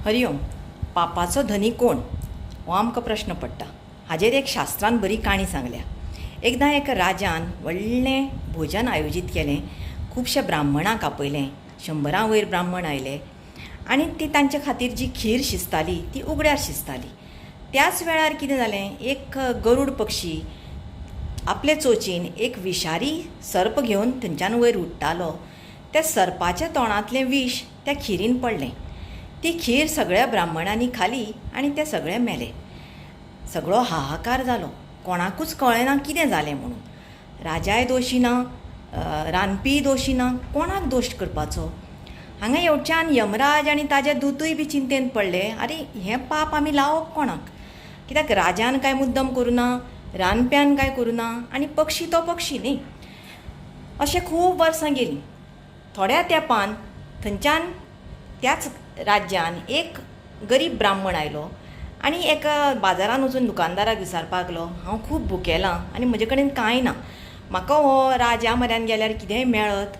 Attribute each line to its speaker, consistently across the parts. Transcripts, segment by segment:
Speaker 1: हरिओम. पापाचो धनी कोण हो आमकां प्रश्न पडटा. हाजेर एक शास्त्रान बरी काणी सांगल्या. एकदां एक राजान व्हडलें भोजन आयोजीत केलें. खुबशे ब्राह्मणांक आपयलें. 100 वयर ब्राह्मण आयले आनी ती तांचे खातीर जी खीर शिजताली ती उगड्यार शिजताली. त्याच वेळार कितें जालें, एक गरुड पक्षी आपले चोंचीन एक विशारी सर्प घेवन थंयच्यान वयर उडटालो. त्या सर्पाच्या तोंडांतलें विश त्या खिरीन पडलें. ती खीर सगळ्या ब्राह्मणांनी खाली आनी ते सगळे मेले. सगळो हाहाकार जालो. कोणाकूच कळना कितें जालें म्हणून. राजाय दोशी ना, रांदपी दोशी ना, कोणाक दोश करपाचो. हांगा येवच्यान यमराज आनी ताजे दूतय बी चिंतेन पडले, आरे हें पाप आमी लावप कोणाक. कित्याक राजान कांय मुद्दम करूं ना, रांदप्यान कांय करूं ना आनी पक्षी तो पक्षी न्ही. अशें खूब वर्सां गेलीं. थोड्या तेंपान थंयच्यान त्याच राज्यान एक गरीब ब्राह्मण आयलो आनी एका बाजारान वचून दुकानदाराक विचारपाक लागलो, हांव खूब भुकेलां आनी म्हजे कडेन कांय ना, म्हाका हो राजा म्हऱ्यान गेल्यार कितेंय मेळत.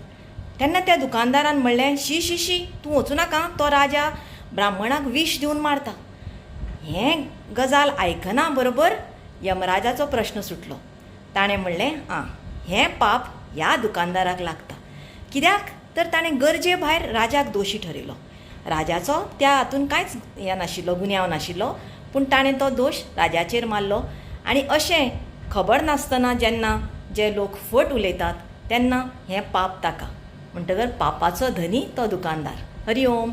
Speaker 1: तेन्ना त्या दुकानदारान म्हणलें, शी शी शी तूं वचूं नाका, तो राजा ब्राह्मणाक विश दिवन मारता. हें गजाल आयकना बरोबर यमराजाचो प्रश्न सुटलो. ताणें म्हणलें, हें पाप ह्या दुकानदाराक लागता. कित्याक तर ताणें गरजे भायर राजाक दोशी ठरयलो. राजाचो त्या हातून कांयच हें नाशिल्लो, गुन्यांव नाशिल्लो, पूण ताणें तो दोश राजाचेर मारलो. आनी अशें खबर नासतना जेन्ना जे लोक फट उलयतात तेन्ना हें पाप ताका. म्हणटकर पापाचो धनी तो दुकानदार. हरि ओम.